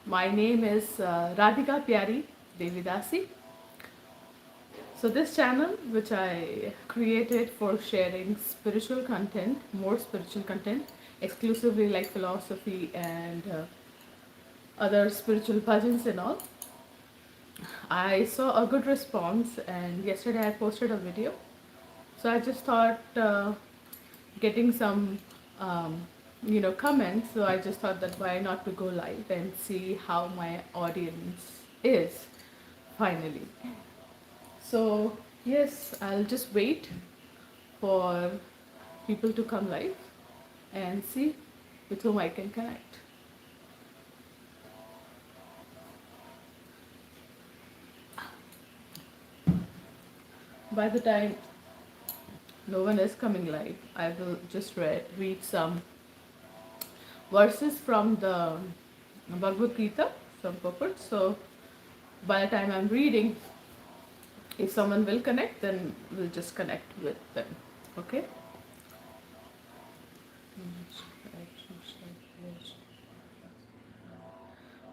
My name is Radhika Pyari Devidasi. So, this channel, which I created for sharing spiritual content, more spiritual content, exclusively like philosophy and other spiritual bhajans and all, I saw a good response, and yesterday I posted a video. So, I just thought getting some comments, so I just thought that why not to go live and see how my audience is finally. So yes, I'll just wait for people to come live and see with whom I can connect. By the time no one is coming live, I will just read some verses from the Bhagavad Gita, some purport. So by the time I'm reading, if someone will connect, then we'll just connect with them. Okay?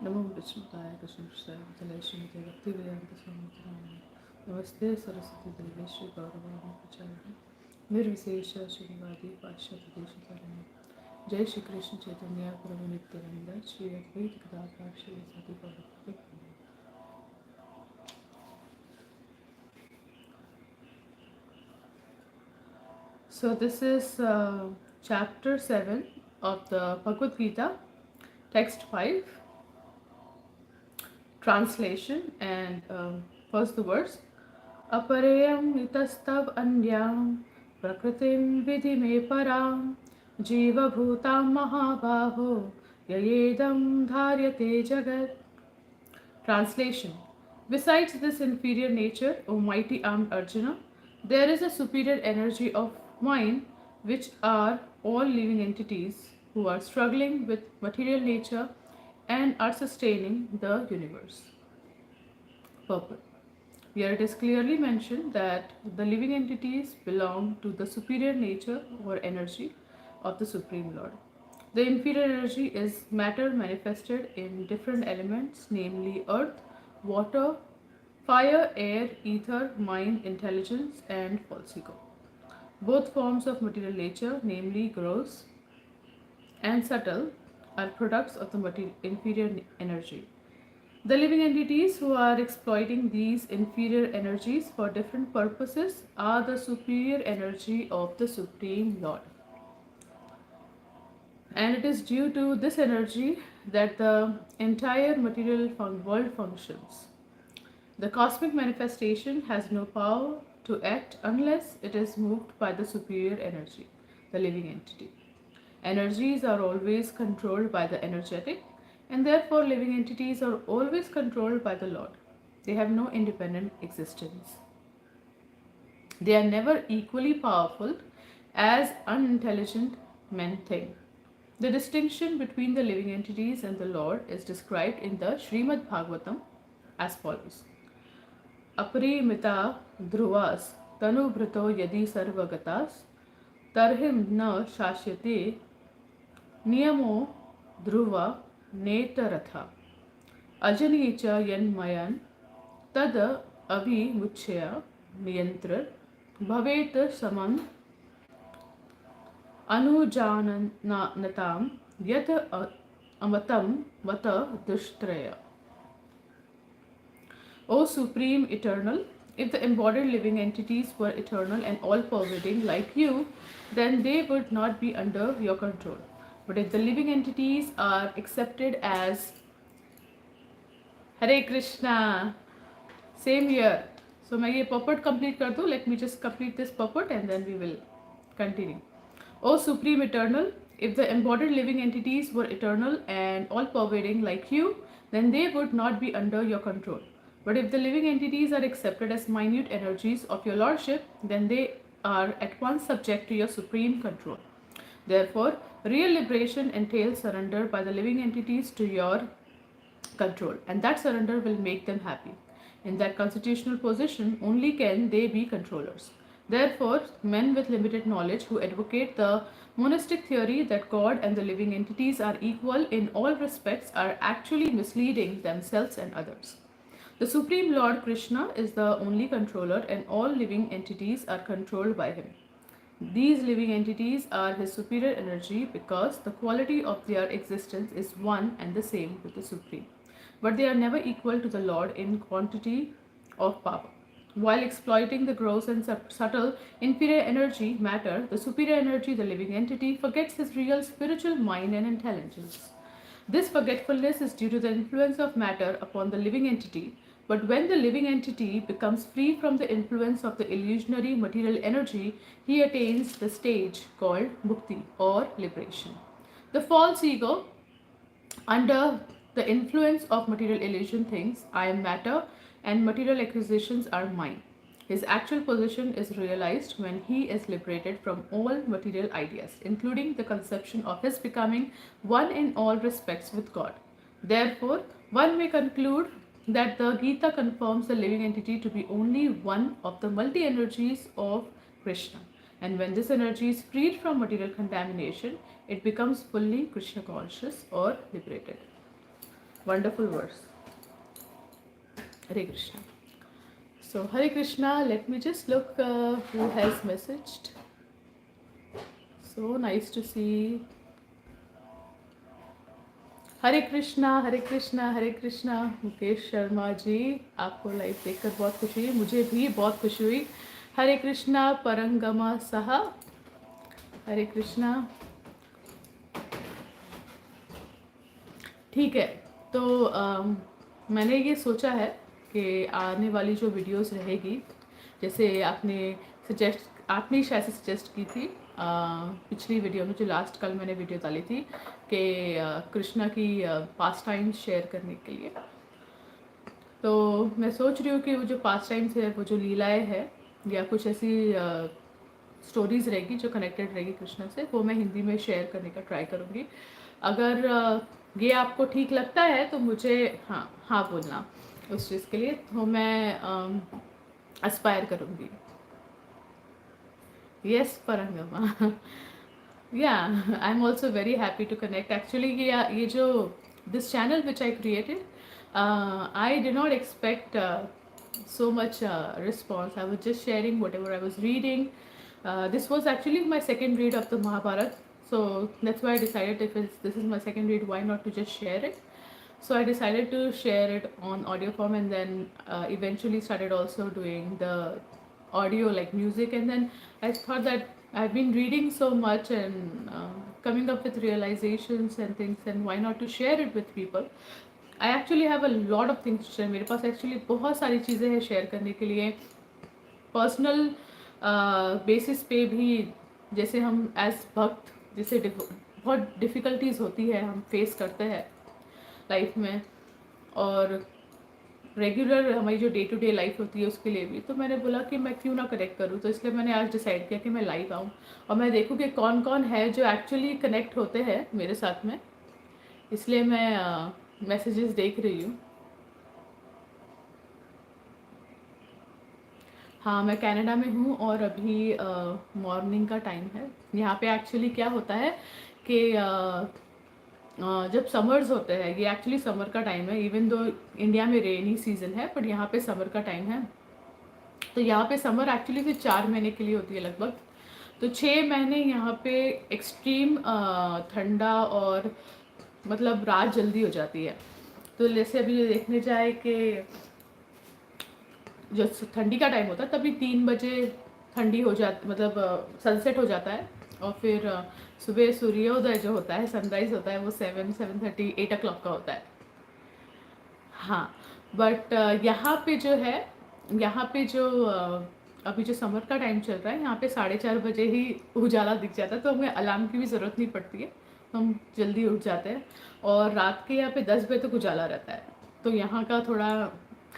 नमो विष्णुताय कृष्णपृष्ठाय भूतले श्रीमते भक्तिवेदांत स्वामी नमस्ते सरस्वती देवी श्री गौरवाणी प्रचारिणे निर्विशेष शून्यवादी पाश्चात्य देशतारिणे जय श्री कृष्ण चैतन्य प्रभु नित्यानंद श्री अद्वैत गदाधर श्री सती गौरभक्ति. So this is chapter 7 of the Bhagavad Gita, text 5, translation, and first the verse. Aparayam itastav anyam prakritim vidhi me param jiva bhutam mahabaho yayedam dharyate jagat. Translation. Besides this inferior nature, O mighty armed Arjuna, there is a superior energy of mind, which are all living entities who are struggling with material nature and are sustaining the universe. Purport. Here it is clearly mentioned that the living entities belong to the superior nature or energy of the Supreme Lord. The inferior energy is matter manifested in different elements, namely earth, water, fire, air, ether, mind, intelligence, and false ego. Both forms of material nature, namely gross and subtle, are products of the inferior energy. The living entities who are exploiting these inferior energies for different purposes are the superior energy of the Supreme Lord. And it is due to this energy that the entire material world functions. The cosmic manifestation has no power to act unless it is moved by the superior energy, the living entity. Energies are always controlled by the energetic, and therefore living entities are always controlled by the Lord. They have no independent existence. They are never equally powerful as unintelligent men think. The distinction between the living entities and the Lord is described in the Srimad Bhagavatam as follows. Aparimita dhruvas tanubhrito yadi sarvagatas tarhim na shashyate niyamo dhruva netaratha ajani cha yanmayan tad avimuchya niyantrar bhavet saman अनुजाननाताम यत अमतम मत दुष्त्रय. O Supreme Eternal, if the embodied living entities were eternal and all-pervading like you, then they would not be under your control. But if the living entities are accepted as Hare Krishna, same here. So मैं ये purport complete कर दूँ. Let me just complete this purport and then we will continue. O Supreme Eternal, if the embodied living entities were eternal and all-pervading like you, then they would not be under your control. But if the living entities are accepted as minute energies of your Lordship, then they are at once subject to your supreme control. Therefore, real liberation entails surrender by the living entities to your control, and that surrender will make them happy. In that constitutional position, only can they be controllers. Therefore, men with limited knowledge who advocate the monistic theory that God and the living entities are equal in all respects are actually misleading themselves and others. The Supreme Lord Krishna is the only controller, and all living entities are controlled by him. These living entities are his superior energy because the quality of their existence is one and the same with the Supreme. But they are never equal to the Lord in quantity of power. While exploiting the gross and subtle inferior energy, matter, the superior energy, the living entity, forgets his real spiritual mind and intelligence. This forgetfulness is due to the influence of matter upon the living entity, but when the living entity becomes free from the influence of the illusionary material energy, he attains the stage called mukti or liberation. The false ego, under the influence of material illusion, thinks, I am matter and material acquisitions are mine. His actual position is realized when he is liberated from all material ideas, including the conception of his becoming one in all respects with God. Therefore, one may conclude that the Gita confirms the living entity to be only one of the multi energies of Krishna. And when this energy is freed from material contamination, it becomes fully Krishna conscious or liberated. Wonderful verse. Hare Krishna. So, Hare Krishna, let me just look who has messaged. So nice to see. हरे कृष्णा हरे कृष्णा हरे कृष्णा। मुकेश शर्मा जी, आपको live देखकर बहुत खुशी हुई, मुझे भी बहुत खुशी हुई। हरे कृष्णा परंगमा सहा, हरे कृष्णा। ठीक है, तो मैंने ये सोचा है कि आने वाली जो वीडियोस रहेगी, जैसे आपने ही शायद से सजेस्ट की थी पिछली वीडियो में, जो लास्ट कल मैंने वीडियो डाली थी कि कृष्णा की पास्ट टाइम्स शेयर करने के लिए। तो मैं सोच रही हूँ कि वो जो पास्ट टाइम्स है, वो जो लीलाएँ है या कुछ ऐसी स्टोरीज़ रहेगी जो कनेक्टेड रहेगी कृष्णा से, वो मैं हिंदी में शेयर करने का ट्राई करूँगी। अगर ये आपको ठीक लगता है तो मुझे हाँ हाँ बोलना उस चीज़ के लिए, तो मैं एस्पायर करूँगी। Yes परंगमा। Yeah, I'm also very happy to connect. Actually, ये जो this channel which I created, I did not expect so much response. I was just sharing whatever I was reading. This was actually my second read of the Mahabharata, so that's why I decided if this is my second read, why not to just share it. So I decided to share it on audio form, and then eventually started also doing the audio like music. And then I thought that I've been reading so much and coming up with realizations and things, and why not to share it with people. I actually have a lot of things to share. मेरे पास actually बहुत सारी चीज़ें हैं share करने के लिए, personal basis पे भी। जैसे हम एज भक्त, जैसे बहुत डिफ़िकल्टीज़ होती है, हम फेस करते हैं लाइफ में, और रेगुलर हमारी जो डे टू डे लाइफ होती है उसके लिए भी। तो मैंने बोला कि मैं क्यों ना कनेक्ट करूँ, तो इसलिए मैंने आज डिसाइड किया कि मैं लाइव आऊँ और मैं देखूँ कि कौन कौन है जो एक्चुअली कनेक्ट होते हैं मेरे साथ में। इसलिए मैं मैसेजेस देख रही हूँ। हाँ, मैं कनाडा में हूँ और अभी मॉर्निंग का टाइम है। यहाँ पे एक्चुअली क्या होता है कि जब समर्स होते हैं, ये एक्चुअली समर का टाइम है, इवन दो इंडिया में रेनी सीजन है, बट यहाँ पे समर का टाइम है। तो यहाँ पे समर एक्चुअली सिर्फ 4 महीने के लिए होती है लगभग। तो 6 महीने यहाँ पे एक्सट्रीम ठंडा और मतलब रात जल्दी हो जाती है। तो जैसे अभी देखने जाए कि जो ठंडी का टाइम होता है तभी 3 बजे ठंडी हो जाती, मतलब सनसेट हो जाता है, और फिर सुबह सूर्योदय जो होता है, सनराइज होता है, वो 7:30 8 o'clock का होता है। हाँ, बट यहाँ पे जो है, यहाँ पे जो अभी जो समर का टाइम चल रहा है, यहाँ पे 4:30 बजे ही उजाला दिख जाता है, तो हमें अलार्म की भी ज़रूरत नहीं पड़ती है, तो हम जल्दी उठ जाते हैं। और रात के यहाँ पे 10 बजे तक उजाला रहता है। तो यहाँ का थोड़ा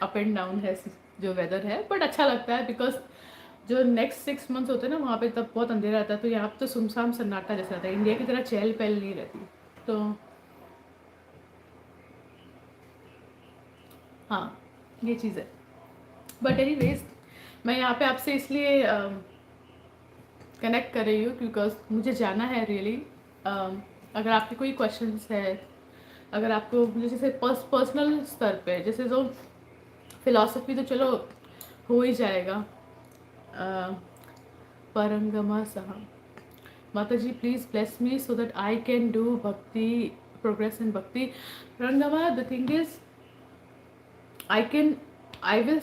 अप एंड डाउन है जो वेदर है, बट अच्छा लगता है बिकॉज जो नेक्स्ट 6 मंथ्स होते हैं ना, वहाँ पे तब बहुत अंधेरा रहता है, तो यहाँ पे तो सुनसान सन्नाटा जैसा रहता है, इंडिया की तरह चहल पहल नहीं रहती। तो हाँ, ये चीज़ है। बट एनीवेज, मैं यहाँ पे आपसे इसलिए कनेक्ट कर रही हूँ बिकॉज मुझे जाना है रियली। अगर आपके कोई क्वेश्चंस है, अगर आपको मुझे जैसे पर्सनल स्तर पे, जैसे जो फिलॉसफी तो चलो हो ही जाएगा। अ, परंगमा सहा, Mata ji please bless me so that I can do bhakti, progress in bhakti. Rangama, the thing is, I can, I will,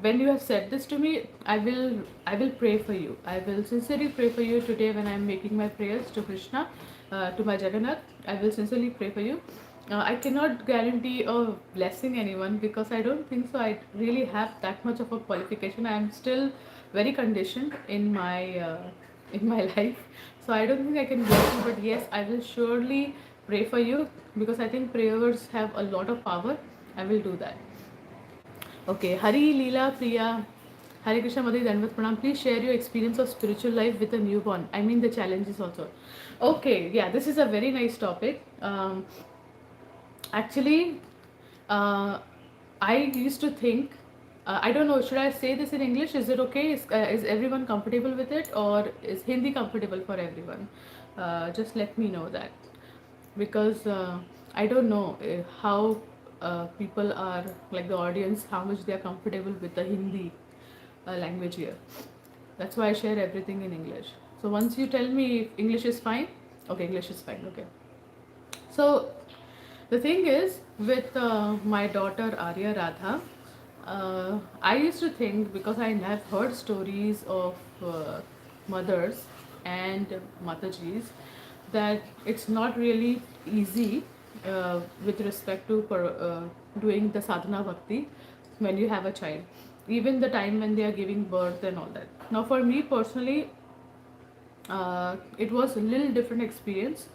when you have said this to me, I will pray for you. I will sincerely pray for you today when I am making my prayers to Krishna, to my Jagannath. I will sincerely pray for you. I cannot guarantee of blessing anyone because I don't think so. I really have that much of a qualification. I am still very conditioned in my life, so I don't think I can bless you. But yes, I will surely pray for you because I think prayers have a lot of power. I will do that. Okay, Hari Leela Priya, Hare Krishna Madhuri Danvat Pranam. Please share your experience of spiritual life with a newborn. I mean the challenges also. Okay, yeah, this is a very nice topic. Actually, uh, I used to think, I don't know, should I say this in English? Is it okay? Is everyone comfortable with it, or is Hindi comfortable for everyone? Just let me know that, because I don't know how people are, like the audience, how much they are comfortable with the Hindi language here. That's why I share everything in English. So once you tell me if English is fine, okay, English is fine, okay. So the thing is, with my daughter Arya Radha, I used to think, because I have heard stories of mothers and Matajis, that it's not really easy with respect to doing the sadhana bhakti when you have a child, even the time when they are giving birth and all that. Now, for me personally, it was a little different experience,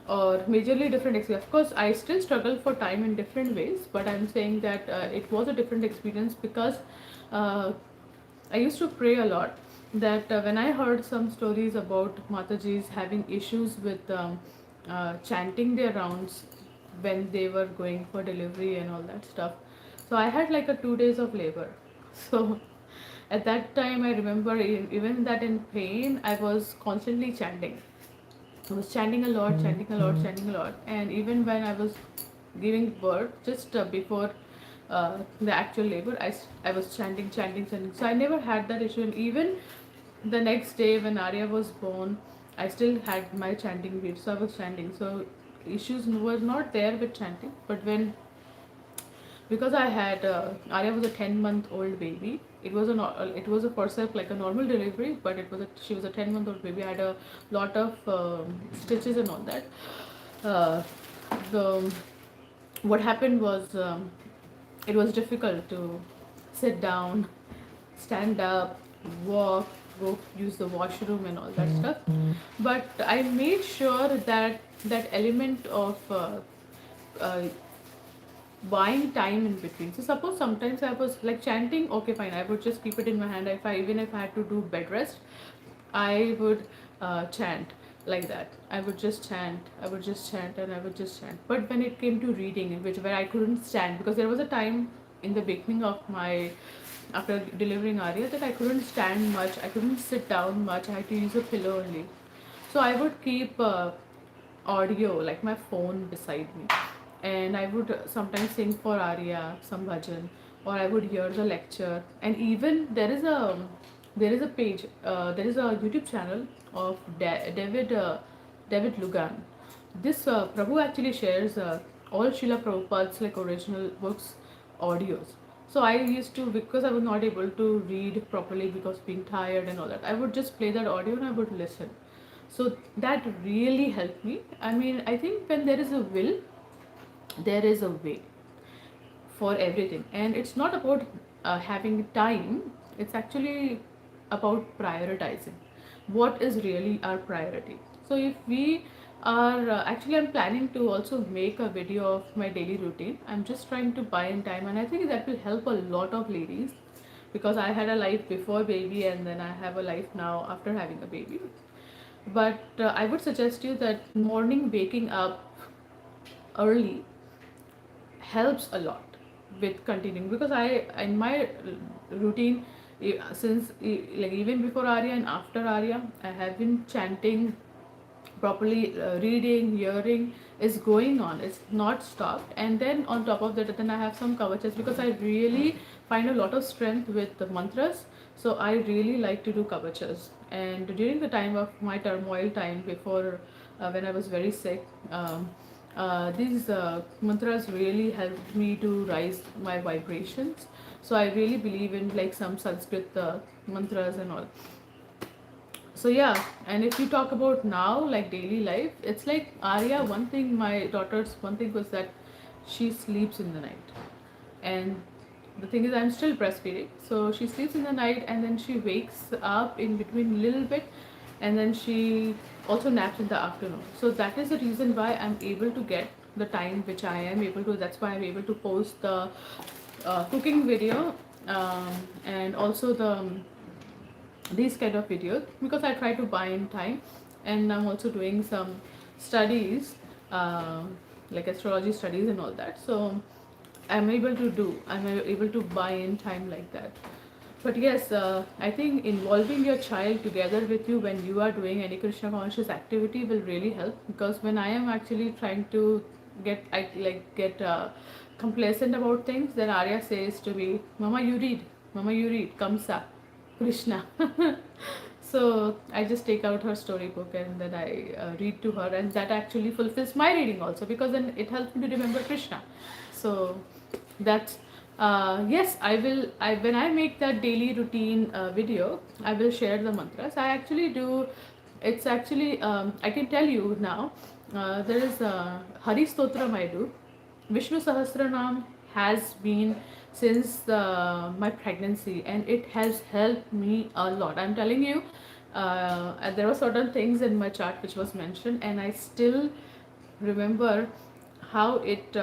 or majorly different experience. Of course, I still struggle for time in different ways, but I'm saying that it was a different experience because uh, I used to pray a lot. That when I heard some stories about Matajis having issues with chanting their rounds when they were going for delivery and all that stuff, so I had like a 2 days of labor. So at that time, I remember even that in pain, I was constantly chanting. I was chanting a lot, chanting a lot, chanting a lot. And even when I was giving birth, just before the actual labor, I was chanting, chanting, chanting. So I never had that issue. And even the next day when Arya was born, I still had my chanting beat. So I was chanting. So issues were not there with chanting. But when, because I had Arya was a 10-month-old baby. It was a forceps, like a normal delivery, but she was a 10-month-old baby. I had a lot of stitches and all that. Uh, the What happened was, it was difficult to sit down, stand up, walk, go use the washroom and all that stuff. But I made sure that that element of uh, buying time in between. So suppose sometimes I was like chanting, okay fine, I would just keep it in my hand. Even if I had to do bed rest, I would chant like that. I would just chant, I would just chant, and I would just chant. But when it came to reading, in which where I couldn't stand, because there was a time in the beginning of my, after delivering Arya, that I couldn't stand much, I couldn't sit down much, I had to use a pillow only. So I would keep audio, like my phone beside me, and I would sometimes sing for Arya some bhajan, or I would hear the lecture. And even there is a page, there is a YouTube channel of David Lugan. This Prabhu actually shares all Srila Prabhupada's like original books audios. So I used to, because I was not able to read properly because being tired and all that, I would just play that audio and I would listen. So that really helped me. I mean, I think when there is a will, there is a way for everything. And it's not about having time, it's actually about prioritizing what is really our priority. So if we are actually, I'm planning to also make a video of my daily routine. I'm just trying to buy in time, and I think that will help a lot of ladies, because I had a life before baby and then I have a life now after having a baby. But I would suggest you that morning waking up early helps a lot with continuing, because I, in my routine, Since like even before Arya and after Arya, I have been chanting properly, reading, hearing is going on, it's not stopped. And then on top of that, then I have some kavachas because I really find a lot of strength with the mantras. So I really like to do kavachas. And during the time of my turmoil time before, when I was very sick, these mantras really helped me to rise my vibrations. So I really believe in like some Sanskrit mantras and all. So yeah, and if you talk about now, like daily life, it's like Arya. One thing, my daughter's one thing was that she sleeps in the night, and the thing is, I'm still breastfeeding, so she sleeps in the night, and then she wakes up in between a little bit, and then she also naps in the afternoon. So that is the reason why I'm able to get the time which I am able to. That's why I'm able to post the cooking video, and also these kind of videos, because I try to buy in time. And I'm also doing some studies, uh, like astrology studies and all that. So I'm able to buy in time like that. But yes, I think involving your child together with you when you are doing any Krishna conscious activity will really help. Because when I am actually trying to get complacent about things, then Arya says to me, Mama you read, Kamsa, Krishna. So I just take out her storybook and then I read to her, and that actually fulfills my reading also, because then it helps me to remember Krishna. So that's yes, I will. I when I make that daily routine video, I will share the mantras. I actually do. It's actually I can tell you now. There is Hari Stotram I do. Vishnu Sahasranam has been since my pregnancy, and it has helped me a lot. I'm telling you, and there were certain things in my chart which was mentioned, and I still remember how it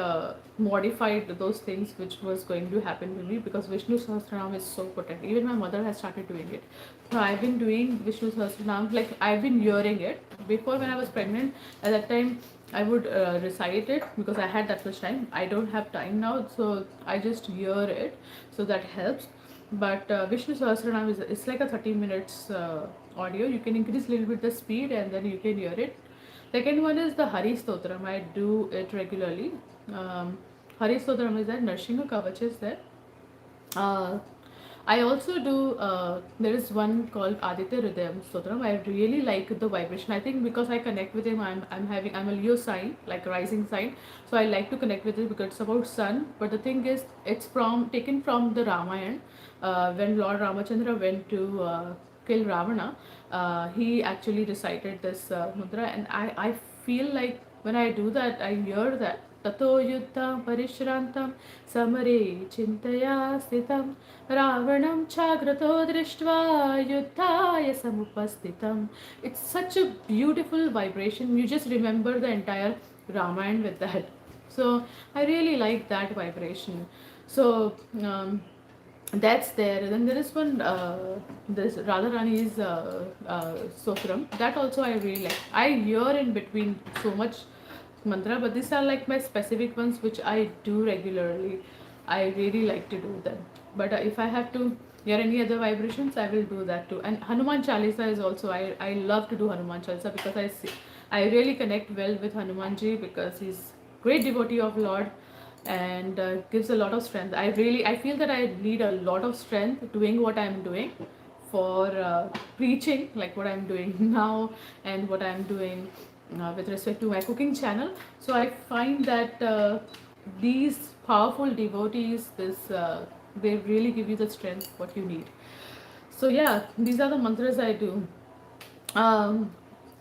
modified those things which was going to happen to me, because Vishnu Sahasranam is so potent. Even my mother has started doing it. So I've been doing Vishnu Sahasranam, like I've been hearing it. Before, when I was pregnant, at that time I would recite it because I had that much time. I don't have time now, so I just hear it, so that helps. But Vishnu Sahasranam is, it's like a 30 minutes audio. You can increase a little bit the speed and then you can hear it. Second one is the Hari Stotram. I do it regularly. Hari Stotram is there. Narsingha Kavach is there. Uh, I also do. There is one called Aditya Hridayam Stotram. I really like the vibration. I think because I connect with him, I'm a Leo sign, like rising sign. So I like to connect with it because it's about sun. But the thing is, it's from taken from the Ramayana. When Lord Ramachandra went to kill Ravana, he actually recited this mudra, and I feel like when I do that, I hear that. ततो युद्धं परिश्रान्तं समरे चिन्तया स्थितं रावणं चाग्रतो दृष्ट्वा युद्धाय समुपस्थितम्. It's such a beautiful vibration. You just remember the entire Ramayana with that. So I really like that vibration. So that's there. Then there is one, this Radharani's Sotram. That also I really like. I hear in between so much mantra, but these are like my specific ones which I do regularly. I really like to do them. But if I have to hear any other vibrations, I will do that too. And Hanuman Chalisa is also, I love to do Hanuman Chalisa because I really connect well with Hanumanji because he's great devotee of Lord, and gives a lot of strength. I feel that I need a lot of strength doing what I'm doing for preaching, like what I'm doing now and what I'm doing with respect to my cooking channel. So I find that these powerful devotees, this they really give you the strength what you need. So yeah, these are the mantras I do. um,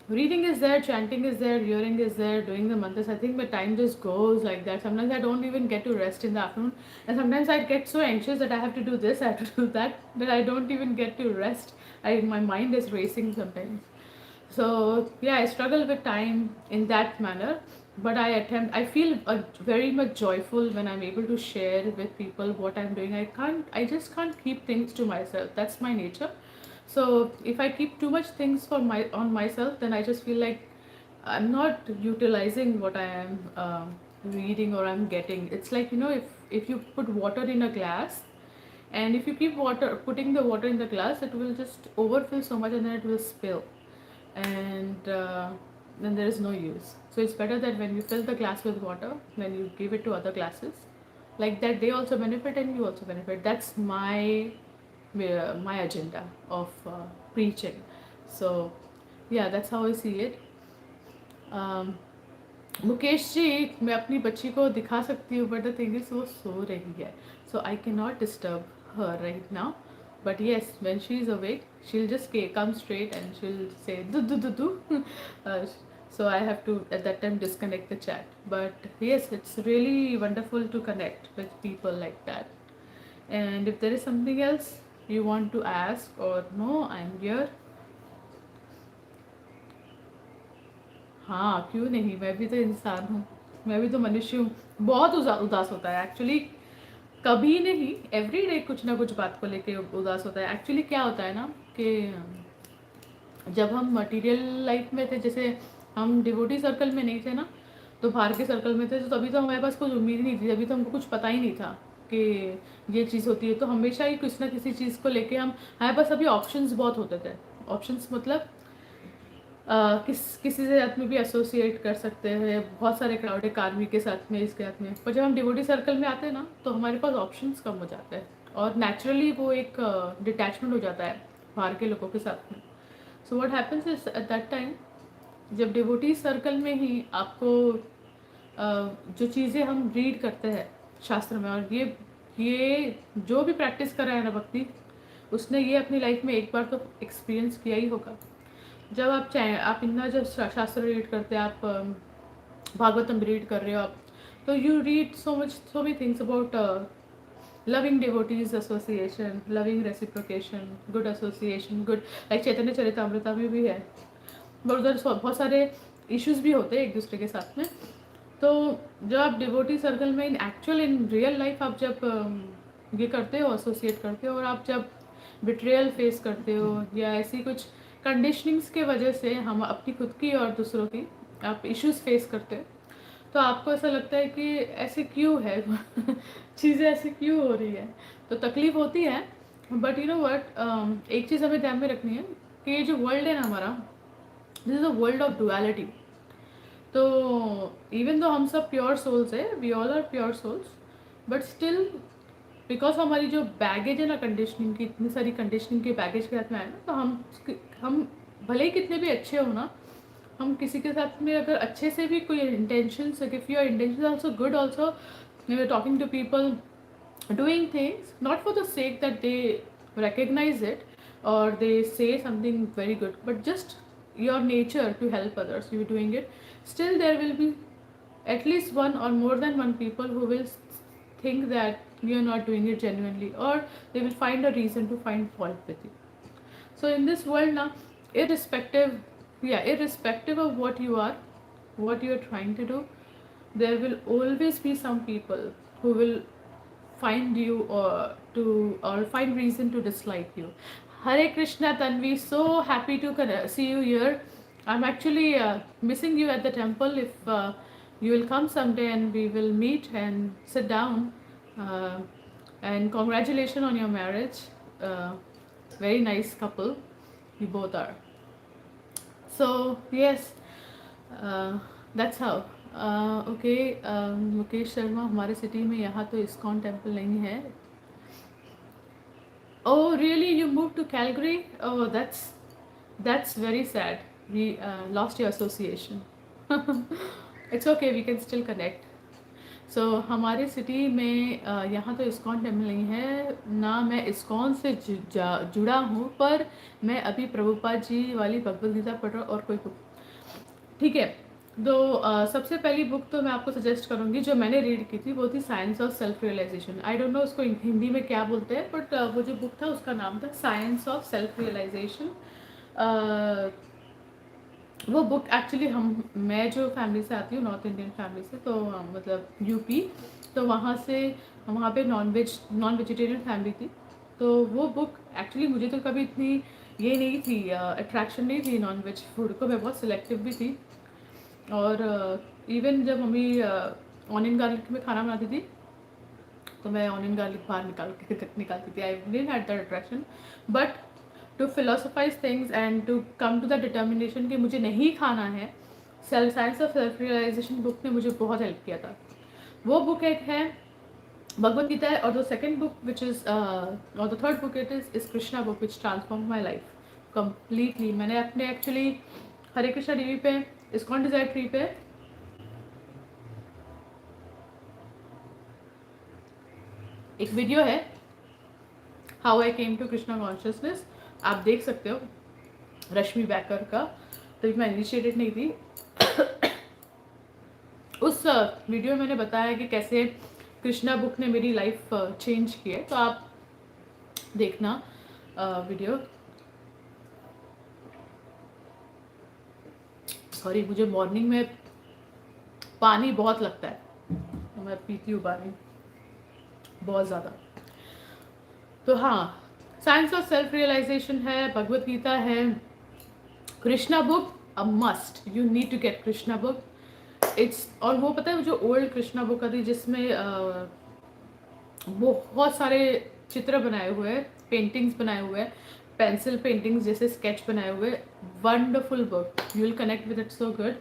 Reading is there, chanting is there, hearing is there, doing the mantras. I think my time just goes like that. Sometimes I don't even get to rest in the afternoon, and sometimes I get so anxious that I have to do this, I have to do that, that I don't even get to rest. My mind is racing sometimes. So yeah, I struggle with time in that manner, but I feel very much joyful when I'm able to share with people what I'm doing. I just can't keep things to myself. That's my nature. So if I keep too much things for on myself, then I just feel like I'm not utilizing what I am reading or I'm getting. It's like, if you put water in a glass and if you keep water putting the water in the glass, it will just overfill so much and then it will spill, and then there is no use. So it's better that when you fill the glass with water, then you give it to other glasses, like that they also benefit and you also benefit. That's my agenda of preaching. So yeah, that's how I see it. um, Mukesh ji, मैं अपनी बच्ची को दिखा सकती हूँ, but the thing is वो सो रही है, so I can not disturb her right now. But yes, when she is awake, she'll just come straight and she'll say do do do do. uh, so I have to at that time disconnect the chat. But yes, it's really wonderful to connect with people like that. And if there is something else you want to ask or no, I'm here. हाँ, क्यों नहीं, मैं भी तो इंसान हूँ, मैं भी तो मनुष्य हूँ. बहुत उदास होता है एक्चुअली, कभी नहीं, एवरी डे कुछ ना कुछ बात को लेके उदास होता है. एक्चुअली क्या होता है ना कि जब हम मटेरियल लाइफ में थे, जैसे हम डिवोटी सर्कल में नहीं थे ना, तो बाहर के सर्कल में थे, तो तभी तो हमारे पास कुछ उम्मीद नहीं थी, अभी तो हमको कुछ पता ही नहीं था कि ये चीज़ होती है. तो हमेशा ही कुछ ना किसी चीज़ को लेके हमारे पास अभी ऑप्शंस बहुत होते थे. ऑप्शंस मतलब किसी से साथ में भी एसोसिएट कर सकते हैं, बहुत सारे क्राउड है कार्मी के साथ में, इसके साथ में. पर जब हम डिवोटी सर्कल में आते हैं ना, तो हमारे पास ऑप्शंस कम हो जाते हैं और नेचुरली वो एक डिटैचमेंट हो जाता है बाहर के लोगों के साथ में. So what happens is at that time, जब डिवोटी सर्कल में ही आपको जो चीज़ें हम रीड करते हैं शास्त्र में, और ये जो भी प्रैक्टिस कर रहा है ना भक्ति, उसने ये अपनी लाइफ में एक बार तो एक्सपीरियंस किया ही होगा. जब आप इतना जब शास्त्र रीड करते हैं, आप भागवतम रीड कर रहे हो आप, तो you read so many things about loving devotees association, loving reciprocation, good association, good, like Chaitanya Charitamrita में भी है. बट उधर बहुत सारे इश्यूज भी होते हैं एक दूसरे के साथ में. तो जब आप डिवोटी सर्कल में इन रियल लाइफ आप जब ये करते हो, एसोसिएट करते हो, और आप जब बिट्रेयल फेस करते हो या ऐसी कुछ कंडीशनिंग्स के वजह से हम अपनी खुद की और दूसरों की आप इश्यूज फेस करते हो, तो आपको ऐसा लगता है कि ऐसे क्यों है चीज़ें ऐसे क्यों हो रही है. तो तकलीफ होती है. बट यू नो व्हाट, एक चीज़ हमें ध्यान में रखनी है कि ये जो वर्ल्ड है ना हमारा, this is a world of duality. तो इवन दो हम सब प्योर सोल्स है, we all are pure souls, but still because हमारी जो बैगेज है ना कंडीशनिंग की, इतनी सारी कंडीशनिंग के बैगेज के साथ में आए ना, तो हम भले ही कितने भी अच्छे हो ना, हम किसी के साथ में अगर अच्छे से भी कोई intentions, if your intentions also good, also you are talking to people, doing things not for the sake that they recognize it or they say something very good, but just your nature to help others, you doing it, still there will be at least one or more than one people who will think that you are not doing it genuinely, or they will find a reason to find fault with you. So in this world now, irrespective of what you are, what you are trying to do, there will always be some people who will find you or find reason to dislike you. Hare Krishna Tanvi, so happy to see you here. I'm actually missing you at the temple. If you will come someday and we will meet and sit down. Uh, and congratulations on your marriage. Very nice couple you both are. So yes, that's how. Okay, Mukesh Sharma, हमारे city में यहाँ तो ISKCON temple नहीं है. Oh really, you move to Calgary? Oh that's very sad. We lost your association. It's okay, we can still connect. So हमारे city में यहाँ तो इस्कॉन टेम्पल नहीं है ना. मैं इस्कॉन से जुड़ा हूँ, पर मैं अभी प्रभुपाद जी वाली भगवद गीता पढ़ रहा हूँ और कोई बुक. ठीक है, तो सबसे पहली बुक तो मैं आपको सजेस्ट करूँगी, जो मैंने रीड की थी, वो थी science of self realisation. I don't know उसको हिंदी में क्या बोलते हैं, बट वो जो बुक था उसका नाम था साइंस ऑफ सेल्फ रियलाइजेशन. वो बुक एक्चुअली मैं जो फैमिली से आती हूँ, नॉर्थ इंडियन फैमिली से, तो मतलब यूपी, तो वहाँ पे नॉन वेजिटेरियन फैमिली थी. तो वो बुक एक्चुअली, मुझे तो कभी इतनी ये नहीं थी, अट्रैक्शन नहीं थी नॉन वेज फूड को. मैं बहुत सिलेक्टिव भी थी. और इवन जब मम्मी ऑनियन गार्लिक में खाना बनाती थी, तो मैं ऑनियन गार्लिक बाहर निकालती थी. I didn't had that attraction, but to philosophize things and to come to the determination कि मुझे नहीं खाना है, science of self realization book ने मुझे बहुत हेल्प किया था. वो बुक एक है भगवद गीता है, और the second book which is और the third book is Krishna book which transform my life completely. मैंने अपने एक्चुअली हरे कृष्णा टीवी पे, इस्कॉन डिजायर ट्री पे एक वीडियो है, how I came to Krishna consciousness, आप देख सकते हो, रश्मि बैकर का. तो मैं इनिशिएटेड नहीं थी. उस वीडियो में मैंने बताया कि कैसे कृष्णा बुक ने मेरी लाइफ चेंज की है. तो आप देखना वीडियो. सॉरी, मुझे मॉर्निंग में पानी बहुत लगता है, तो मैं पीती हूँ पानी बहुत ज़्यादा. तो हाँ, साइंस ऑफ सेल्फ रियलाइजेशन है, भगवद गीता है, Krishna book a must, you need to get Krishna book. It's, और वो पता है जो ओल्ड कृष्णा बुक आती जिसमें बहुत सारे चित्र बनाए हुए हैं, पेंटिंग्स बनाए हुए हैं, पेंसिल पेंटिंग्स जैसे स्केच बनाए हुए. Wonderful book, you will connect with it so good.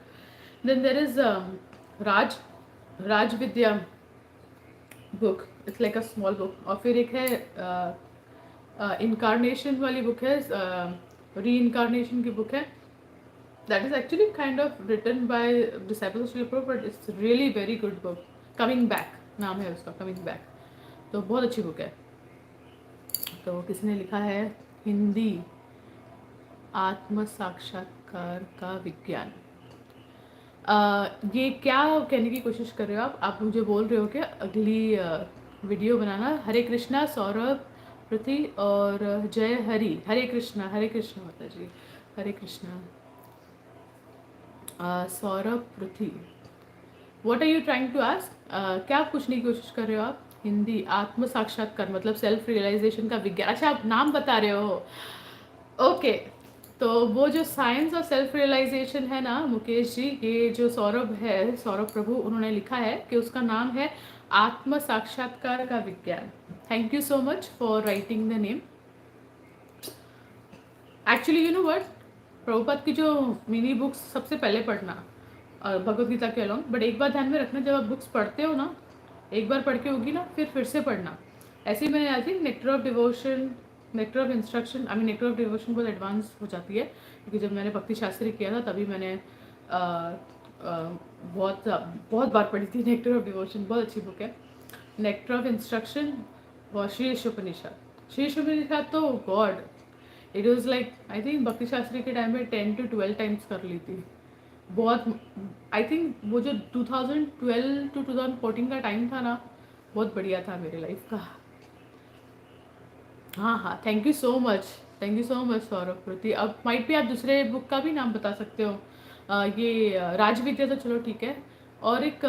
Then there is Raj Raj Vidya book, it's like a small book. और फिर एक है इनकारनेशन वाली बुक है, री इनकारनेशन की बुक है. That is actually kind of written by disciples of Srila Prabhupada, but it's really very good book. Coming back नाम है उसका, कमिंग बैक. तो बहुत अच्छी बुक है. तो किसने लिखा है? हिंदी, आत्म साक्षात्कार का विज्ञान. ये क्या कहने की कोशिश कर रहे हो आप मुझे बोल रहे हो कि अगली वीडियो बनाना. हरे कृष्णा सौरभ, पृथ्वी और जय हरि. हरे कृष्णा माता जी. Hare Krishna Saurabh, Prithvi. What are you trying to ask? क्या पूछने की कोशिश कर रहे हो आप? हिंदी, आत्म साक्षात्कार मतलब सेल्फ रियलाइजेशन का विज्ञान. अच्छा, आप नाम बता रहे हो. ओके. तो वो जो साइंस ऑफ सेल्फ रियलाइजेशन है ना मुकेश जी, ये जो सौरभ है, सौरभ प्रभु, उन्होंने लिखा है कि उसका नाम है आत्म साक्षात्कार का विज्ञान. Thank you so much for writing the name. Actually you know what, Prabhupada की जो मिनी बुक्स सबसे पहले पढ़ना भगवद गीता के अलॉन्ग. बट एक बार ध्यान में रखना, जब आप बुक्स पढ़ते हो ना, एक बार पढ़ के होगी ना, फिर से पढ़ना. ऐसे ही मैंने I think nectar of devotion, nectar of instruction, I mean nectar of devotion बहुत एडवांस हो जाती है, क्योंकि जब मैंने भक्ति शास्त्री किया था तभी मैंने बहुत बहुत बार पढ़ी थी नेक्टर ऑफ डिवोशन. बहुत अच्छी बुक है. नेक्टर ऑफ इंस्ट्रक्शन और शीर्ष उपनिषद. शीर्ष उपनिषद तो God, it was like I think भक्ति शास्त्री के टाइम में 10 to 12 टाइम्स कर ली थी. बहुत, आई थिंक वो जो 2012 to 2014 का टाइम था ना, बहुत बढ़िया था मेरे लाइफ का. हाँ, thank you so much, Saurabh प्रति. अब माइट भी आप दूसरे बुक का भी नाम बता सकते हो. ये राजविद्या तो चलो ठीक है, और एक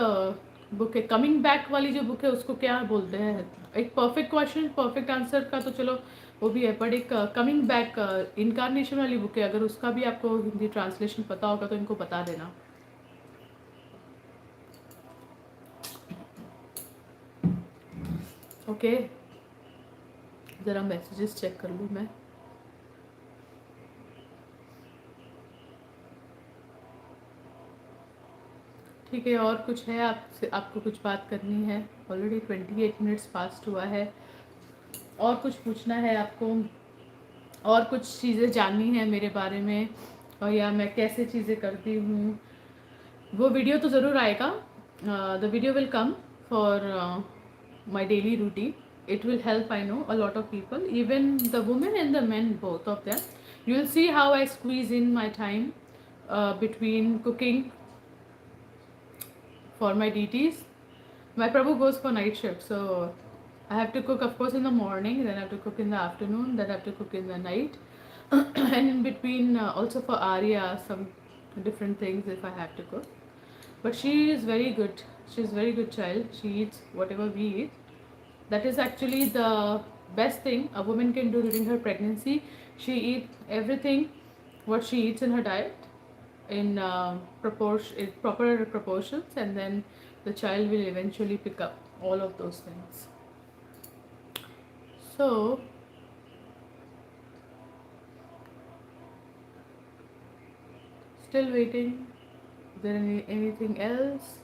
बुक है कमिंग बैक वाली जो बुक है, उसको क्या बोलते हैं? एक परफेक्ट क्वेश्चन परफेक्ट आंसर का तो चलो वो भी है, बट एक कमिंग बैक इनकारनेशन वाली बुक है. अगर उसका भी आपको हिंदी ट्रांसलेशन पता होगा तो इनको बता देना. ओके, ज़रा मैसेजेस चेक कर लूँ मैं. ठीक है, और कुछ है आपसे, आपको कुछ बात करनी है? ऑलरेडी 28 मिनट्स पास्ट हुआ है. और कुछ पूछना है आपको, और कुछ चीज़ें जाननी है मेरे बारे में, और या मैं कैसे चीज़ें करती हूँ, वो वीडियो तो ज़रूर आएगा. The video will come for my daily routine. It will help, I know, a lot of people, even the women and the men, both of them. You will see how I squeeze in my time between cooking for my deities. My Prabhu goes for night shift, so I have to cook, of course, in the morning, then I have to cook in the afternoon, then I have to cook in the night, and in between also for Arya some different things if I have to cook. But she is very good. She is very good child. She eats whatever we eat. That is actually the best thing a woman can do during her pregnancy. She eats everything what she eats in her diet in proper proportions, and then the child will eventually pick up all of those things. So, still waiting. Is there anything else?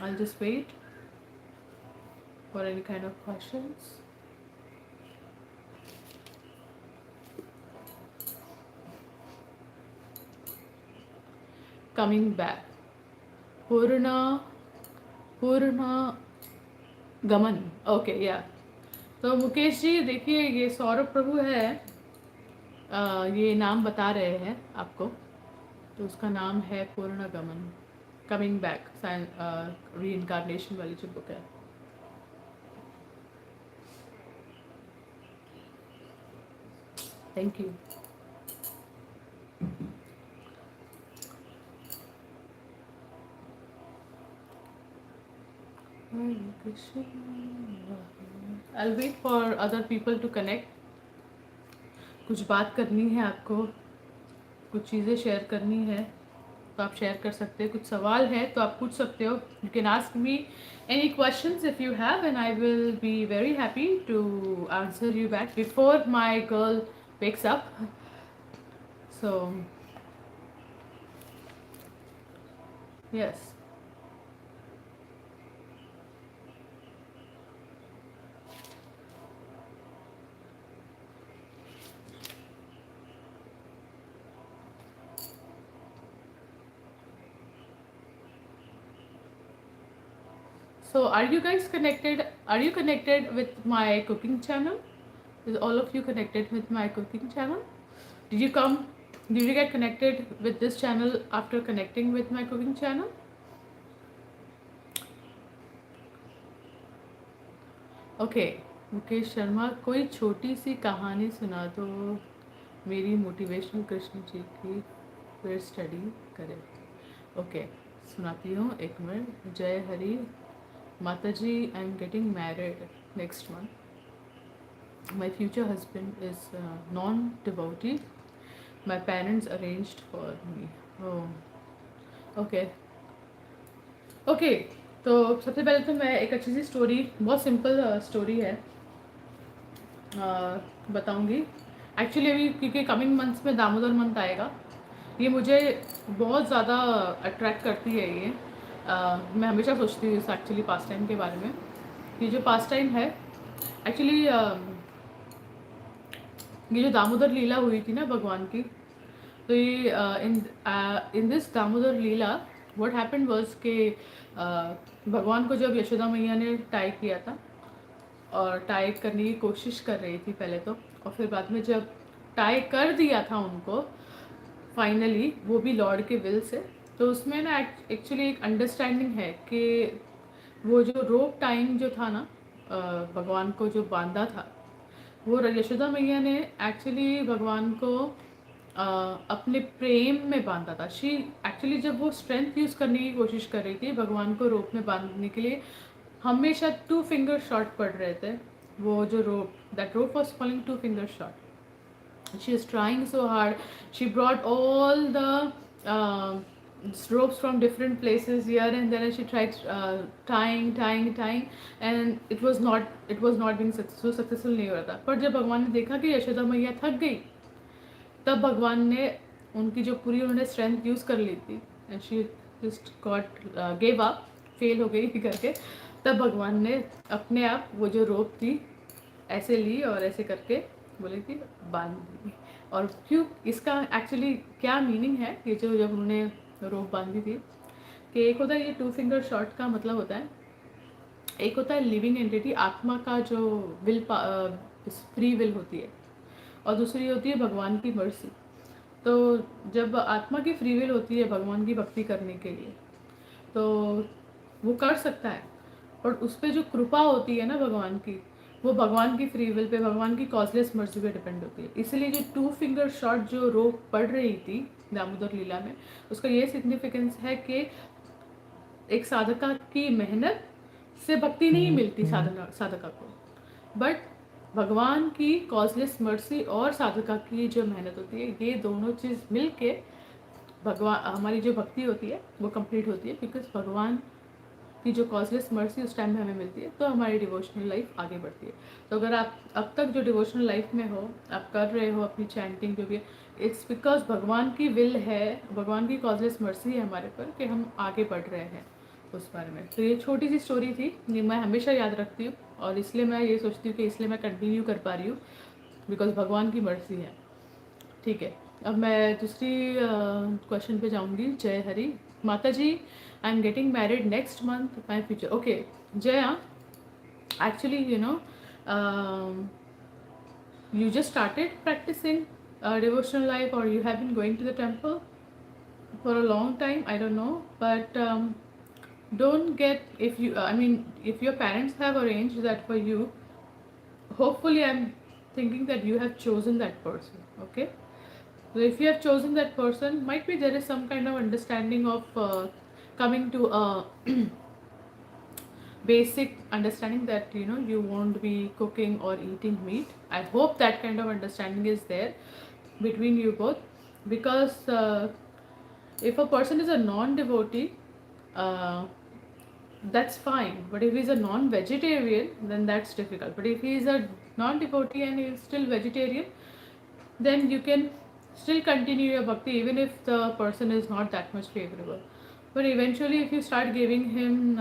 I'll just wait for any kind of questions. Coming back. Purna, Purna Gaman. Okay, yeah. तो मुकेश जी देखिए, ये सौरभ प्रभु है, ये नाम बता रहे हैं आपको, तो उसका नाम है पूर्ण गमन, कमिंग बैक, री इनकारनेशन वाली जो बुक है. Thank you. I'll wait for other people to connect. कुछ बात करनी है आपको, कुछ चीज़ें शेयर करनी है तो आप शेयर कर सकते हैं. कुछ सवाल है तो आप पूछ सकते हो. You can ask me any questions if you have and I will be very happy to answer you back before my girl wakes up. So yes. So are you guys connected? Are you connected with my cooking channel? Is all of you connected with my cooking channel? Did you get connected with this channel after connecting with my cooking channel? Okay, Mukesh Sharma, कोई छोटी सी कहानी सुना दो मेरी motivational Krishna ji की, फिर study करें. Okay, सुनाती हूँ, एक मिनट. जय हरि माता जी, I am getting married next month. My future husband is non-devotee. My parents arranged for me. Oh, okay. Okay. तो सबसे पहले तो मैं एक अच्छी सी स्टोरी, बहुत सिंपल स्टोरी है, बताऊंगी. एक्चुअली अभी क्योंकि कमिंग मंथ्स में दामोदर मंथ आएगा, ये मुझे बहुत ज़्यादा अट्रैक्ट करती है. ये मैं हमेशा सोचती हूँ इस एक्चुअली पास टाइम के बारे में. ये जो पास टाइम है एक्चुअली, ये जो दामोदर लीला हुई थी ना भगवान की, तो ये in this Damodar Leela what happened was कि भगवान को जब यशोदा मैया ने टाई किया था, और टाई करने की कोशिश कर रही थी पहले तो, और फिर बाद में जब टाई कर दिया था उनको फाइनली, वो भी लॉर्ड के विल से, तो उसमें ना एक्चुअली एक अंडरस्टैंडिंग है कि वो जो रोप टाइम जो था ना, भगवान को जो बांधा था, वो यशोदा मैया ने एक्चुअली भगवान को अपने प्रेम में बांधा था. शी एक्चुअली जब वो स्ट्रेंथ यूज़ करने की कोशिश कर रही थी भगवान को रोप में बांधने के लिए, हमेशा 2 फिंगर शॉर्ट पड़ रहे थे. वो जो rope, that rope was falling 2 finger short. She is trying so hard. She brought all the ropes from different places here and then, and she tried tying, and it was not being successful नहीं हो रहा था. पर जब भगवान ने देखा कि यशोदा मैया थक गई, तब भगवान ने उनकी जो पूरी उन्होंने स्ट्रेंथ यूज़ कर ली थी, and she just got gave up, fail हो गई करके, तब भगवान ने अपने आप वो जो रोप थी ऐसे ली और ऐसे करके बोले कि बांध दी. और क्यों, इसका एक्चुअली क्या मीनिंग है, ये जो जब उन्होंने रोप बांधी थी, कि एक होता है ये 2 फिंगर शॉट का मतलब होता है, एक होता है लिविंग एंटिटी, आत्मा का जो विल, फ्री विल होती है, और दूसरी होती है भगवान की मर्सी. तो जब आत्मा की फ्री विल होती है भगवान की भक्ति करने के लिए, तो वो कर सकता है, और उस पर जो कृपा होती है ना भगवान की, वो भगवान की फ्री विल पे, भगवान की कॉजलेस मर्जी पे डिपेंड होती है. इसलिए जो 2 फिंगर शॉट जो रोप पड़ रही थी दामोदर लीला में, उसका ये सिग्निफिकेंस है कि एक साधका की मेहनत से भक्ति नहीं मिलती साधका को, बट भगवान की कॉजलेस मर्सी और साधका की जो मेहनत होती है, ये दोनों चीज़ मिल के भगवान, हमारी जो भक्ति होती है वो कंप्लीट होती है, बिकॉज भगवान की जो कॉजलेस मर्सी उस टाइम में हमें मिलती है, तो हमारी डिवोशनल लाइफ आगे बढ़ती है। तो अगर आप अब तक जो डिवोशनल लाइफ में हो, आप कर रहे हो अपनी चैंटिंग जो भी है, इट्स बिकॉज भगवान की विल है, भगवान की कॉजलेस मर्सी है हमारे पर कि हम आगे बढ़ रहे हैं उस बारे में। तो ये छोटी सी स्टोरी थी, ये मैं हमेशा याद रखती हूँ, और इसलिए मैं ये सोचती हूँ कि इसलिए मैं कंटिन्यू कर पा रही हूँ, बिकॉज भगवान की मर्जी है। ठीक है, अब मैं दूसरी क्वेश्चन पे जाऊंगी। जय हरि माता जी, I am getting married next month, my future. Okay Jaya, actually you just started practicing devotional life, or you have been going to the temple for a long time, I don't know, but don't get, if you I mean, if your parents have arranged that for you, hopefully I'm thinking that you have chosen that person. Okay, so if you have chosen that person, might be there is some kind of understanding of coming to a basic understanding that you won't be cooking or eating meat. I hope that kind of understanding is there between you both, because if a person is a non-devotee, uh, that's fine, but if he's a non-vegetarian, then that's difficult. But if he is a non-devotee and he is still vegetarian, then you can still continue your bhakti even if the person is not that much favorable. But eventually if you start giving him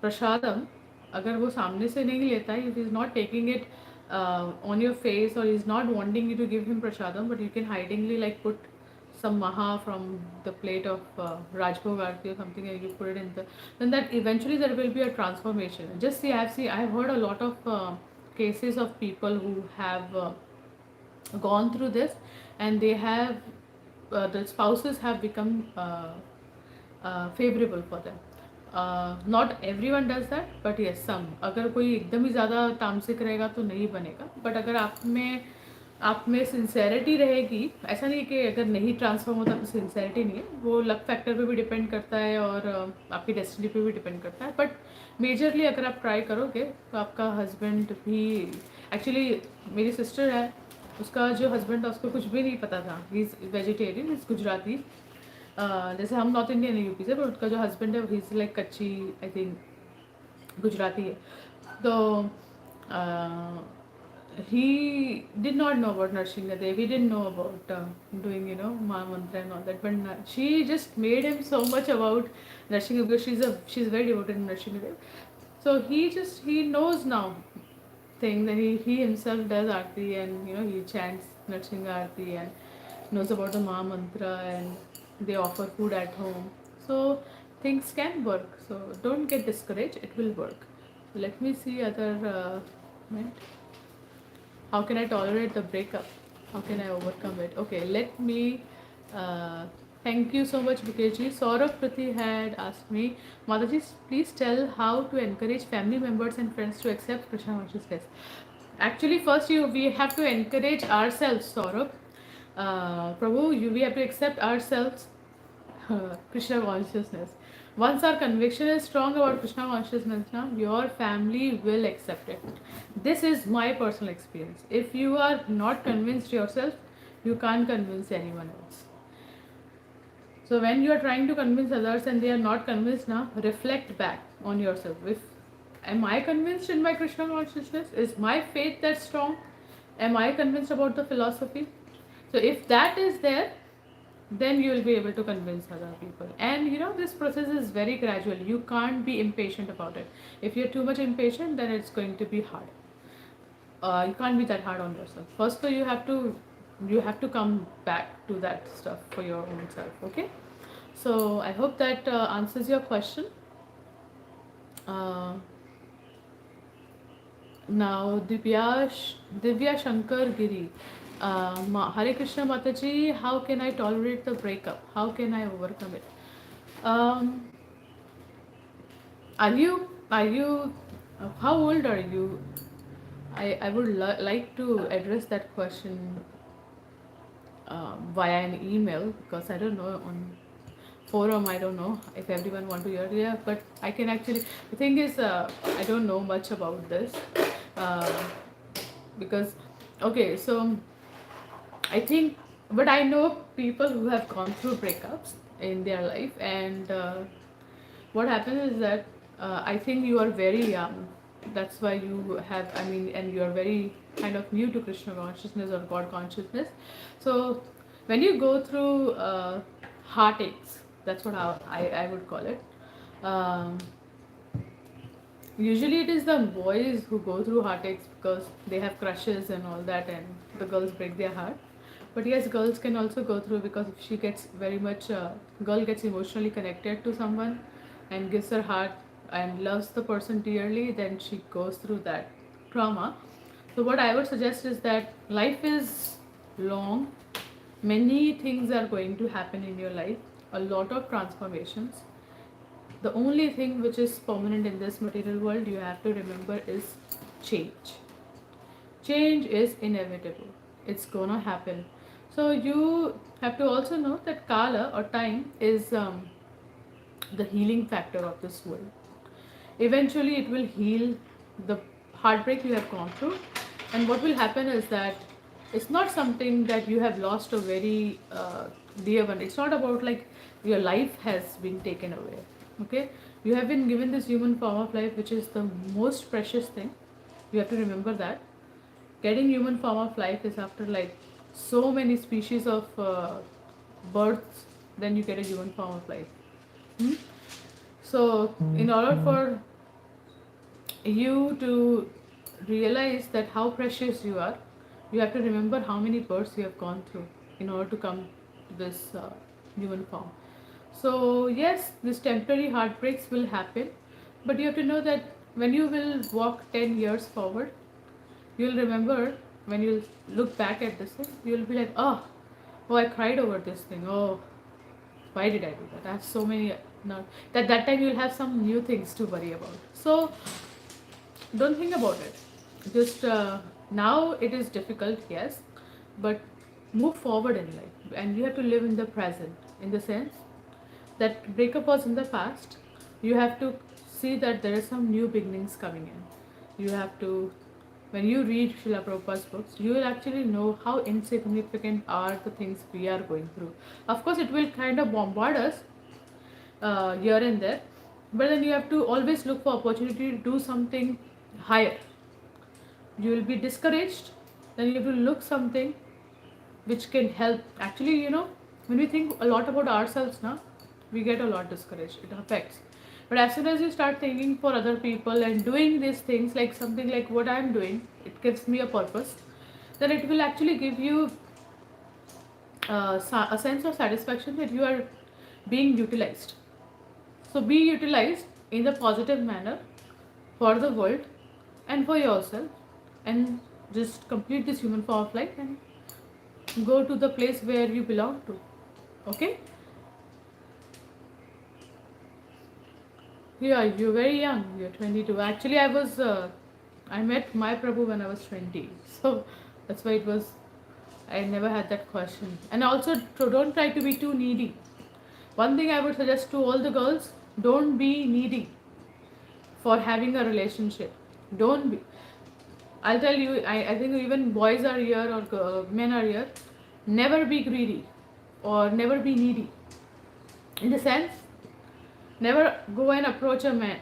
prasadam, अगर वो सामने से नहीं लेता है, if he is not taking it on your face, or he is not wanting you to give him prasadam, but you can hidingly like put some maha from the plate of Rajbhog Aarti or something, and you put it in the, then that eventually there will be a transformation. Just see, I've heard a lot of cases of people who have gone through this, and they have the spouses have become favorable for them. Not everyone does that, but yes some. अगर कोई एकदम ही ज़्यादा तामसिक रहेगा तो नहीं बनेगा, but अगर आप में सिंसेरिटी रहेगी, ऐसा नहीं कि अगर नहीं ट्रांसफॉर्म होता तो सिंसेरिटी नहीं है, वो लक फैक्टर पे भी डिपेंड करता है, और आपकी डेस्टिनी पे भी डिपेंड करता है, बट मेजरली अगर आप ट्राई करोगे तो आपका हस्बैंड भी, एक्चुअली मेरी सिस्टर है, उसका जो हस्बैंड था उसको कुछ भी नहीं पता था, he is vegetarian, is Gujarati, जैसे हम नॉर्थ इंडियन है यूपी से, पर उसका जो हस्बैंड है ही इज़ लाइक कच्ची, आई थिंक गुजराती है। तो he did not know about nourishing the Dev. He didn't know about doing, Ma mantra and all that. But she just made him so much about nourishing, because she's very devoted in nourishing the Dev. So he knows now things, and he himself does aarti, and he chants nourishing aarti, and knows about the Ma mantra, and they offer food at home. So things can work. So don't get discouraged. It will work. So let me see other comment. How can I tolerate the breakup? How can I overcome it? Okay, let me. Thank you so much, Bukeshji. Saurabh Prati had asked me, Mataji, please tell how to encourage family members and friends to accept Krishna consciousness. Actually, first we have to encourage ourselves, Saurabh. Prabhu, we have to accept ourselves Krishna consciousness. Once our conviction is strong about Krishna consciousness, now your family will accept it. This is my personal experience. If you are not convinced yourself, you can't convince anyone else. So when you are trying to convince others and they are not convinced, now reflect back on yourself. If am I convinced in my Krishna consciousness? Is my faith that strong? Am I convinced about the philosophy? So if that is there, then you will be able to convince other people. And this process is very gradual. You can't be impatient about it. If you're too much impatient, then it's going to be hard. You can't be that hard on yourself. First, so you have to come back to that stuff for your own self. Okay. So I hope that answers your question. Now Divya Shankar Giri. Hare Krishna Mataji, how can I tolerate the breakup? How can I overcome it? Are you how old are you? I would like to address that question via an email, because I don't know on forum, I don't know if everyone want to hear. Yeah, but I can actually, the thing is I don't know much about this uh, because okay, so I think, but I know people who have gone through breakups in their life, and what happens is that I think you are very young. That's why you have, I mean, and you are very kind of new to Krishna consciousness or God consciousness. So when you go through heartaches, that's what I would call it. Um, Usually it is the boys who go through heartaches because they have crushes and all that, and the girls break their heart. But yes, girls can also go through, because if she gets very much, girl gets emotionally connected to someone and gives her heart and loves the person dearly, then she goes through that trauma. So what I would suggest is that life is long. Many things are going to happen in your life, a lot of transformations. The only thing which is permanent in this material world, you have to remember, is change. Change is inevitable, it's gonna happen. So you have to also know that Kala or time is the healing factor of this world. Eventually it will heal the heartbreak you have gone through, and what will happen is that it's not something that you have lost a very dear one. It's not about like your life has been taken away. Okay, you have been given this human form of life, which is the most precious thing. You have to remember that getting human form of life is after like so many species of births, then you get a human form of life. Hmm? So in order for you to realize that how precious you are, you have to remember how many births you have gone through in order to come to this human form. So yes, these temporary heartbreaks will happen, but you have to know that when you will walk 10 years forward, you'll remember, when you look back at this thing, you'll be like, oh, I cried over this thing. Oh, why did I do that? I have so many. Now that time you'll have some new things to worry about. So don't think about it. Just now it is difficult, yes, but move forward in life, and you have to live in the present, in the sense that breakup was in the past. You have to see that there are some new beginnings coming in. You have to, when you read Srila Prabhupada's books, you will actually know how insignificant are the things we are going through. Of course, it will kind of bombard us here and there, but then you have to always look for opportunity to do something higher. You will be discouraged, then you have to look something which can help. Actually, when we think a lot about ourselves now, we get a lot discouraged, it affects. But as soon as you start thinking for other people and doing these things, like something like what I'm doing, it gives me a purpose, then it will actually give you a sense of satisfaction that you are being utilized. So be utilized in the positive manner for the world and for yourself, and just complete this human form of life and go to the place where you belong to. Okay? Yeah, you're very young. You're 22. Actually, I met my Prabhu when I was 20. So that's why it was, I never had that question. And also, don't try to be too needy. One thing I would suggest to all the girls, don't be needy for having a relationship. Don't be. I'll tell you, I think even boys are here, or men are here. Never be greedy or never be needy. In the sense, never go and approach a man.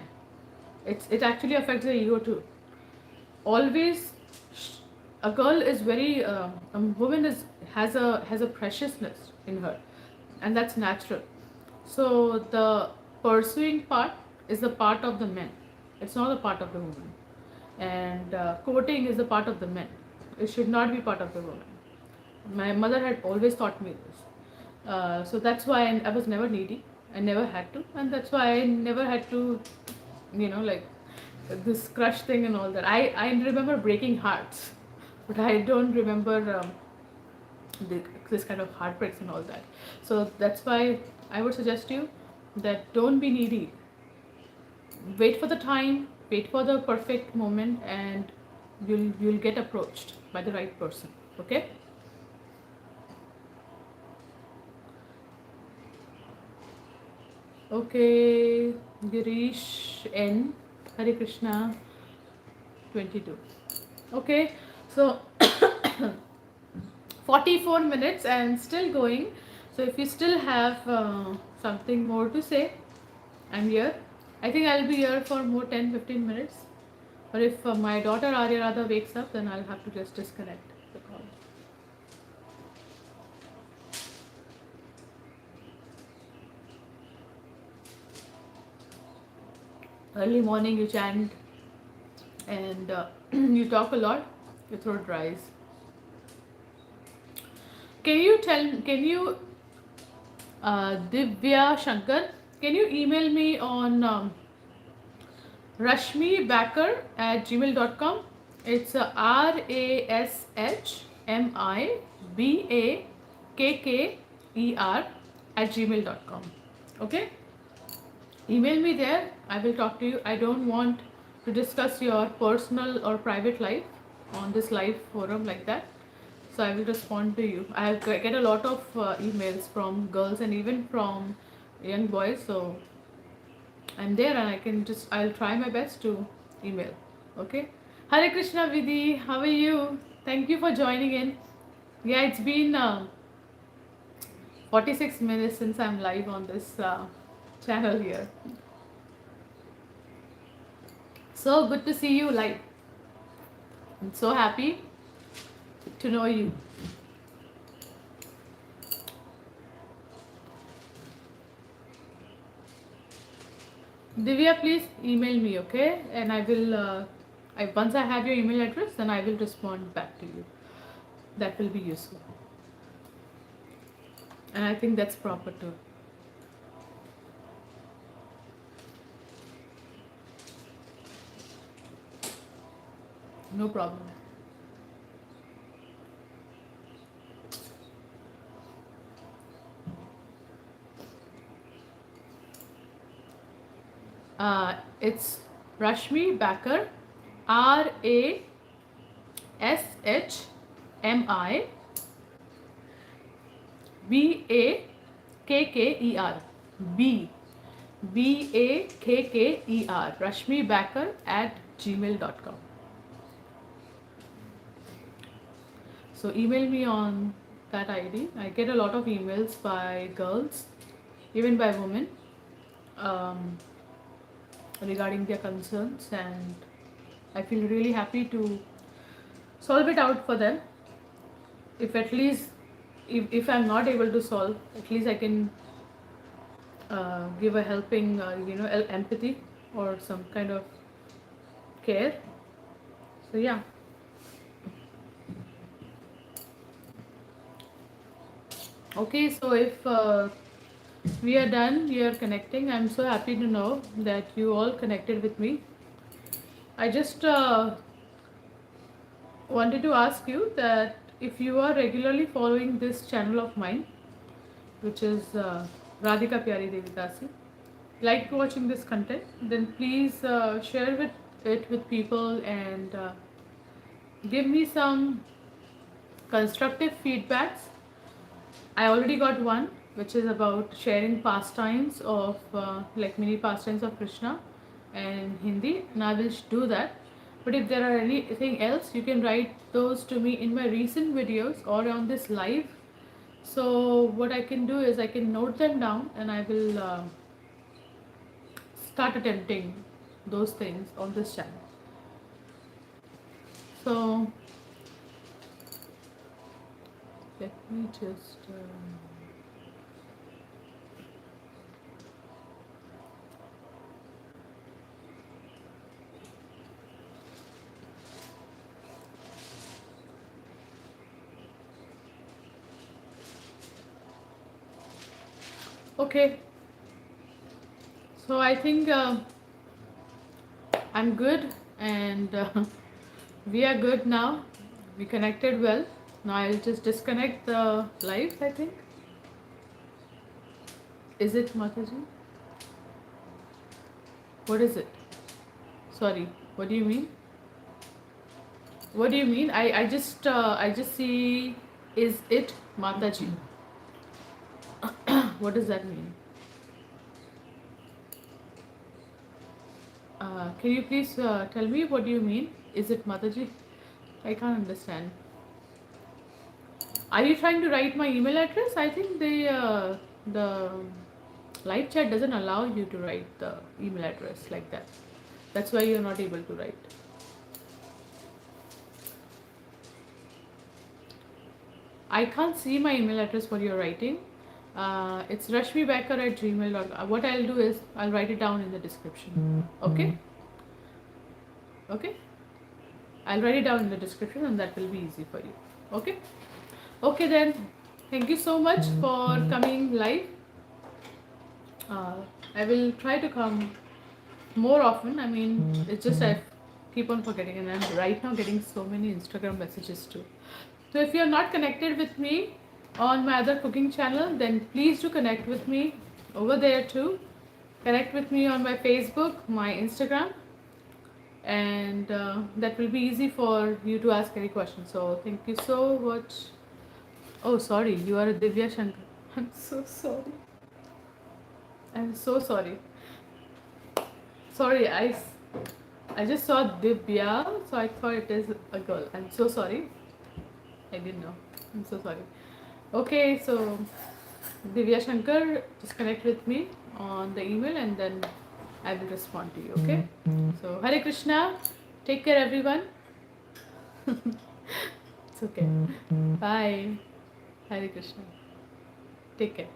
It actually affects the ego too. Always, a girl is very, a woman has a preciousness in her, and that's natural. So the pursuing part is the part of the men. It's not the part of the woman. And courting is the part of the men. It should not be part of the woman. My mother had always taught me this. So that's why I was never needy. I never had to, and that's why I never had to, like this crush thing and all that. I remember breaking hearts, but I don't remember this kind of heartbreaks and all that. So that's why I would suggest you that don't be needy. Wait for the time, wait for the perfect moment, and you'll get approached by the right person. Okay? Okay, Girish N. Hare Krishna 22. Okay, so 44 minutes and still going. So if you still have something more to say, I'm here. I think I'll be here for more 10-15 minutes. Or if my daughter Arya Radha wakes up, then I'll have to just disconnect the call. Early morning you chant and you talk a lot, your throat dries. Can you, Divya Shankar, can you email me on rashmibacker@gmail.com? It's RASHMIBAKKER @gmail.com. Okay? Email me there. I will talk to you. I don't want to discuss your personal or private life on this live forum like that. So I will respond to you. Get a lot of emails from girls and even from young boys. So I'm there and I'll try my best to email. Okay. Hare Krishna Vidhi, how are you? Thank you for joining in. Yeah, it's been 46 minutes since I'm live on this channel here. So good to see you live. I'm so happy to know you. Divya, please email me, okay? And I will, once I have your email address, then I will respond back to you. That will be useful. And I think that's proper too. No problem. It's Rashmi Backer, RASHMIBAKKER. BAKKER. Rashmi Backer @gmail.com. So email me on that ID. I get a lot of emails by girls, even by women, regarding their concerns, and I feel really happy to solve it out for them. If at least, if I'm not able to solve, at least I can give a helping, empathy or some kind of care. So yeah. Okay, so if we are done, we are connecting. I'm so happy to know that you all connected with me. I just wanted to ask you that if you are regularly following this channel of mine, which is Radhika Pyari Devidasi, like watching this content, then please share it with people and give me some constructive feedbacks. I already got one, which is about sharing pastimes of like mini pastimes of Krishna and Hindi, and I will do that. But if there are anything else, you can write those to me in my recent videos or on this live. So what I can do is I can note them down and I will start attempting those things on this channel. So let me just okay. So I think I'm good and we are good now. We connected well. Now I'll just disconnect the live, I think. Is it Mataji? What is it? Sorry, what do you mean? What do you mean? I just see, is it Mataji? What does that mean? Can you please tell me what do you mean? Is it Mataji? I can't understand. Are you trying to write my email address? I think the live chat doesn't allow you to write the email address like that. That's why you're not able to write. I can't see my email address what you're writing. It's rashmibecker@gmail.com. What I'll do is I'll write it down in the description. Okay? Okay? I'll write it down in the description and that will be easy for you. Okay? Okay then. Thank you so much for coming live. I will try to come more often. I mean, it's just I keep on forgetting, and I'm right now getting so many Instagram messages too. So if you're not connected with me on my other cooking channel, then please do connect with me over there too. Connect with me on my Facebook, my Instagram, and that will be easy for you to ask any questions. So thank you so much. Oh, sorry, you are a Divya Shankar. I'm so sorry. I'm so sorry. Sorry, I just saw Divya, so I thought it is a girl. I'm so sorry. I didn't know. I'm so sorry. Okay, so Divya Shankar, just connect with me on the email and then I will respond to you. Okay? So Hare Krishna. Take care, everyone. It's okay. Bye. Hare Krishna. Take care.